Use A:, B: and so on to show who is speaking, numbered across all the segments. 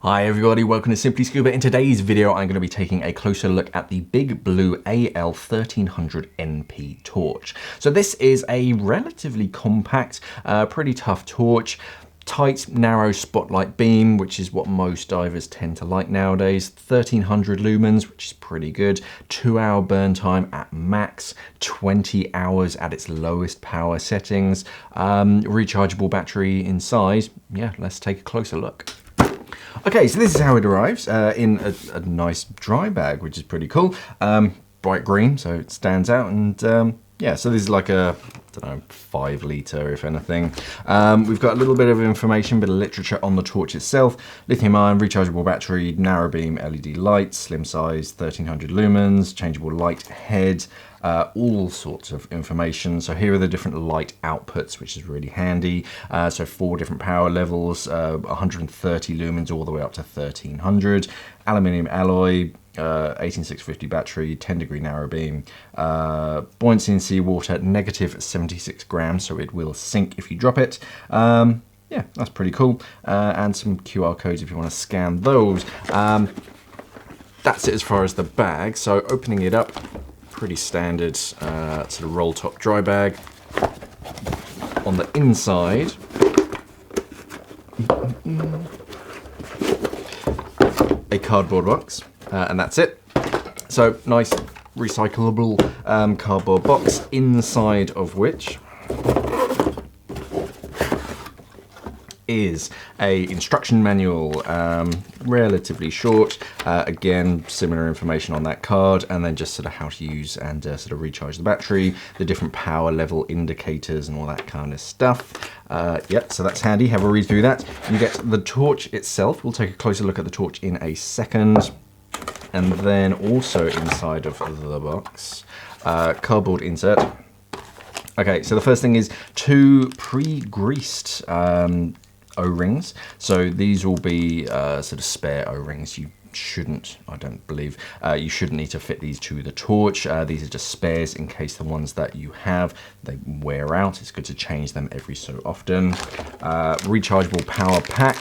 A: Hi everybody, welcome to Simply Scuba. In today's video, I'm going to be taking a closer look at the BigBlue AL1300np Torch. So this is a relatively compact, pretty tough torch. Tight, narrow spotlight beam, which is what most divers tend to like nowadays. 1300 lumens, which is pretty good. 2-hour burn time at max. 20 hours at its lowest power settings. Rechargeable battery inside. Yeah, let's take a closer look. Okay, so this is how it arrives in a nice dry bag, which is pretty cool. Bright green, so it stands out, and yeah, so this is like a, I don't know, 5 litre, if anything. We've got a little bit of information, bit of literature on the torch itself. Lithium ion, rechargeable battery, narrow beam LED lights, slim size, 1300 lumens, changeable light head, all sorts of information. So here are the different light outputs, which is really handy. So 4 different power levels, 130 lumens all the way up to 1300. Aluminium alloy, 18650 battery, 10-degree narrow beam, buoyancy in seawater, negative 76 grams, so it will sink if you drop it. Yeah, that's pretty cool. And some QR codes if you want to scan those. That's it as far as the bag. So opening it up, pretty standard sort of roll top dry bag. On the inside, a cardboard box, and that's it. So nice recyclable cardboard box, inside of which is a instruction manual, relatively short. Again, similar information on that card, and then just sort of how to use and sort of recharge the battery, the different power level indicators and all that kind of stuff. Yep, so that's handy. Have a read through that. You get the torch itself. We'll take a closer look at the torch in a second. And then also inside of the box, cardboard insert. Okay, so the first thing is 2 pre-greased O-rings. So these will be sort of spare O-rings. You shouldn't, I don't believe, you shouldn't need to fit these to the torch. These are just spares in case the ones that you have, they wear out. It's good to change them every so often. Rechargeable power pack.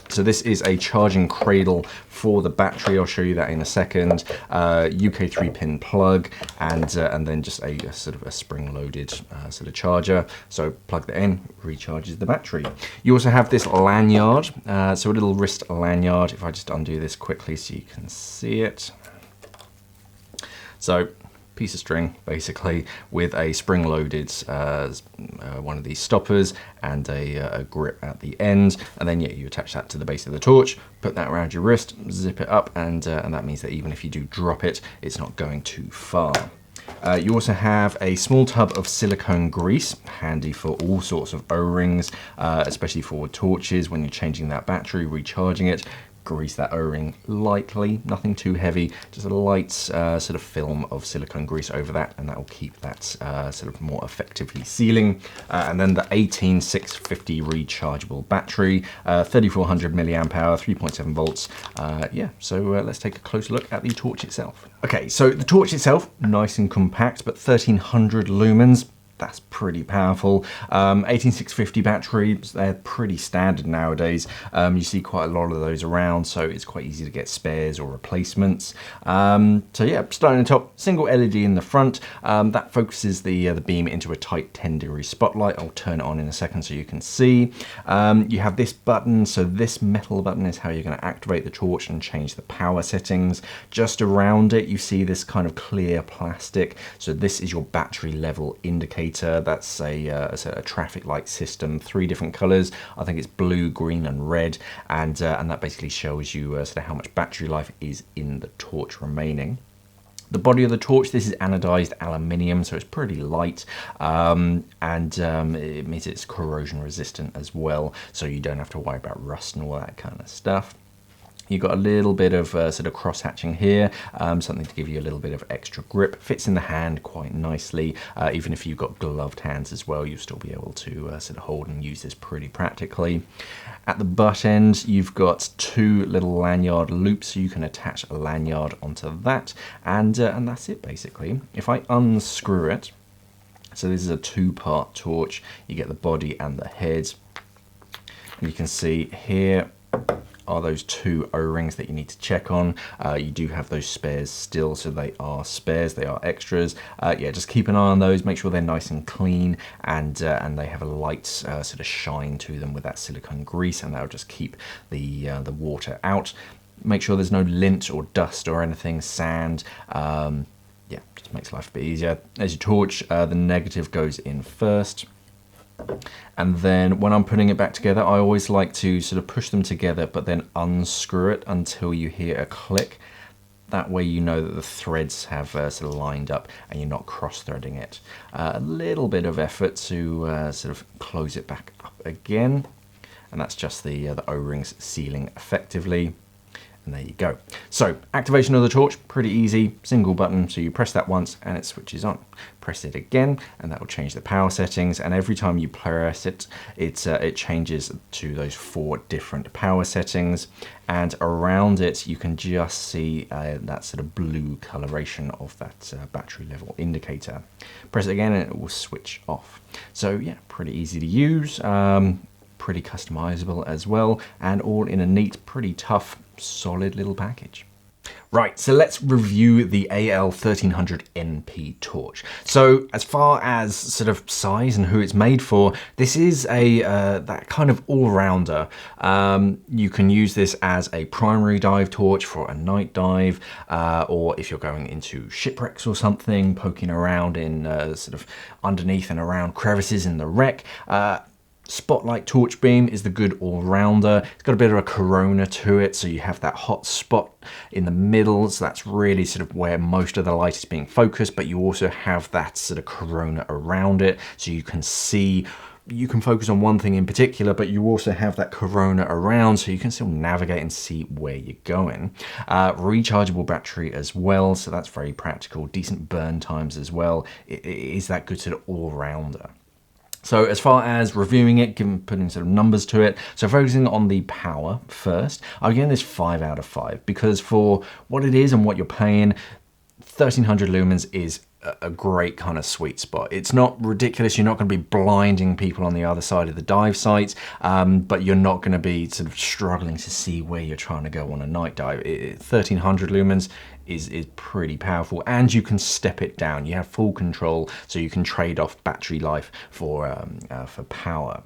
A: So this is a charging cradle for the battery. I'll show you that in a second. UK 3-pin plug, and then just a sort of a spring-loaded sort of charger. So plug that in, recharges the battery. You also have this lanyard, so a little wrist lanyard. If I just undo this quickly so you can see it. So piece of string basically with a spring-loaded one of these stoppers and a grip at the end, and then yeah, you attach that to the base of the torch, put that around your wrist, zip it up, and that means that even if you do drop it, it's not going too far. You also have a small tub of silicone grease, handy for all sorts of O-rings, especially for torches when you're changing that battery, recharging it. Grease that O-ring lightly, nothing too heavy, just a light sort of film of silicone grease over that, and that will keep that sort of more effectively sealing. And then the 18650 rechargeable battery, 3400 milliamp hour, 3.7 volts. Yeah, so let's take a closer look at the torch itself. Okay, so the torch itself, nice and compact, but 1300 lumens. That's pretty powerful. 18650 batteries, they're pretty standard nowadays. You see quite a lot of those around, so it's quite easy to get spares or replacements. So yeah, starting at the top, single LED in the front. That focuses the beam into a tight 10-degree spotlight. I'll turn it on in a second so you can see. You have this button, so this metal button is how you're going to activate the torch and change the power settings. Just around it, you see this kind of clear plastic. So this is your battery level indicator. That's a traffic light system, 3 different colors. I think it's blue, green, and red, and that basically shows you sort of how much battery life is in the torch remaining. The body of the torch, this is anodized aluminium, so it's pretty light, and it means it's corrosion resistant as well, so you don't have to worry about rust and all that kind of stuff. You've got a little bit of sort of cross-hatching here, something to give you a little bit of extra grip. Fits in the hand quite nicely. Even if you've got gloved hands as well, you'll still be able to sort of hold and use this pretty practically. At the butt end, you've got 2 little lanyard loops, so you can attach a lanyard onto that, and that's it basically. If I unscrew it, so this is a 2-part torch. You get the body and the head. And you can see here, are those 2 O-rings that you need to check on. You do have those spares still, so they are spares, they are extras. Yeah, just keep an eye on those, make sure they're nice and clean, and they have a light sort of shine to them with that silicone grease, and that'll just keep the water out. Make sure there's no lint or dust or anything, sand. Yeah, just makes life a bit easier. As you torch, the negative goes in first. And then when I'm putting it back together, I always like to sort of push them together, but then unscrew it until you hear a click. That way you know that the threads have sort of lined up and you're not cross-threading it. A little bit of effort to sort of close it back up again. And that's just the O-rings sealing effectively. And there you go. So activation of the torch, pretty easy, single button. So you press that once and it switches on. Press it again and that will change the power settings. And every time you press it, it changes to those 4 different power settings. And around it, you can just see that sort of blue coloration of that battery level indicator. Press it again and it will switch off. So yeah, pretty easy to use. Pretty customizable as well, and all in a neat, pretty tough, solid little package. Right, so let's review the AL1300np Torch. So as far as sort of size and who it's made for, this is a that kind of all-rounder. You can use this as a primary dive torch for a night dive, or if you're going into shipwrecks or something, poking around in sort of underneath and around crevices in the wreck. Spotlight torch beam is the good all-rounder. It's got a bit of a corona to it, so you have that hot spot in the middle, so that's really sort of where most of the light is being focused, but you also have that sort of corona around it, so you can see, you can focus on one thing in particular, but you also have that corona around, so you can still navigate and see where you're going. Rechargeable battery as well, so that's very practical. Decent burn times as well. It is that good sort of all-rounder. So as far as reviewing it, putting sort of numbers to it, so focusing on the power first, I'm giving this 5 out of 5 because for what it is and what you're paying, 1300 lumens is a great kind of sweet spot. It's not ridiculous, you're not going to be blinding people on the other side of the dive site, but you're not going to be sort of struggling to see where you're trying to go on a night dive. 1300 lumens is pretty powerful, and you can step it down. You have full control, so you can trade off battery life for power.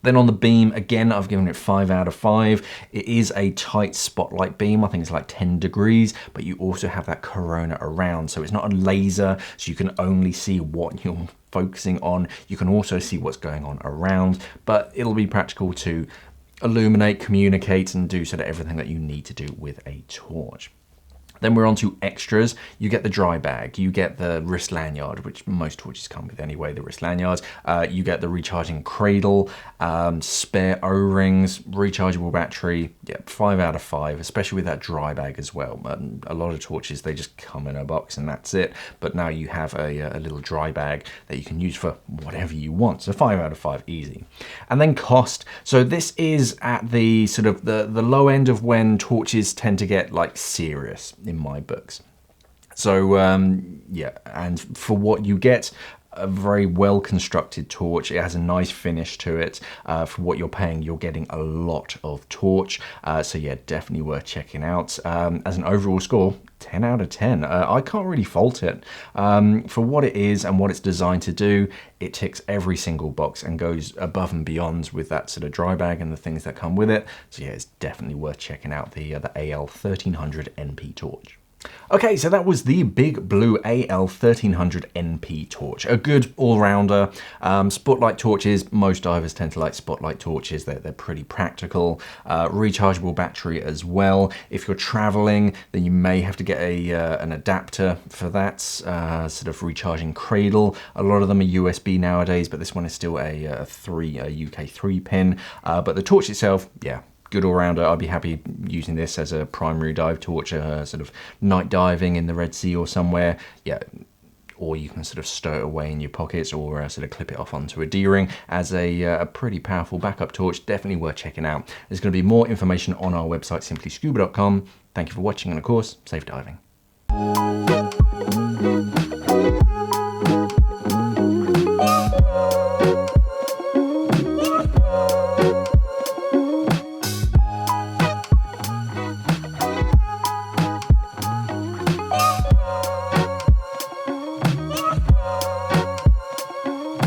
A: Then on the beam, again, I've given it 5 out of 5. It is a tight spotlight beam. I think it's like 10 degrees, but you also have that corona around. So it's not a laser, so you can only see what you're focusing on. You can also see what's going on around, but it'll be practical to illuminate, communicate, and do sort of everything that you need to do with a torch. Then we're on to extras. You get the dry bag, you get the wrist lanyard, which most torches come with anyway, the wrist lanyards. You get the recharging cradle, spare O-rings, rechargeable battery. Yeah, 5 out of 5, especially with that dry bag as well. A lot of torches, they just come in a box and that's it. But now you have a little dry bag that you can use for whatever you want. So 5 out of 5, easy. And then cost. So this is at the sort of the low end of when torches tend to get like serious in my books. So yeah, and for what you get, a very well constructed torch. It has a nice finish to it. For what you're paying, you're getting a lot of torch. So yeah, definitely worth checking out. As an overall score, 10 out of 10. I can't really fault it. For what it is and what it's designed to do, it ticks every single box and goes above and beyond with that sort of dry bag and the things that come with it. So yeah, it's definitely worth checking out the AL1300np Torch. Okay, so that was the BigBlue AL1300np Torch. A good all-rounder. Spotlight torches, most divers tend to like spotlight torches. They're pretty practical. Rechargeable battery as well. If you're traveling, then you may have to get an adapter for that, sort of recharging cradle. A lot of them are USB nowadays, but this one is still a UK 3-pin. But the torch itself, yeah, good all-rounder. I'd be happy using this as a primary dive torch, sort of night diving in the Red Sea or somewhere. Yeah, or you can sort of stow it away in your pockets or sort of clip it off onto a D-ring as a pretty powerful backup torch. Definitely worth checking out. There's going to be more information on our website, simplyscuba.com. Thank you for watching, and of course, safe diving.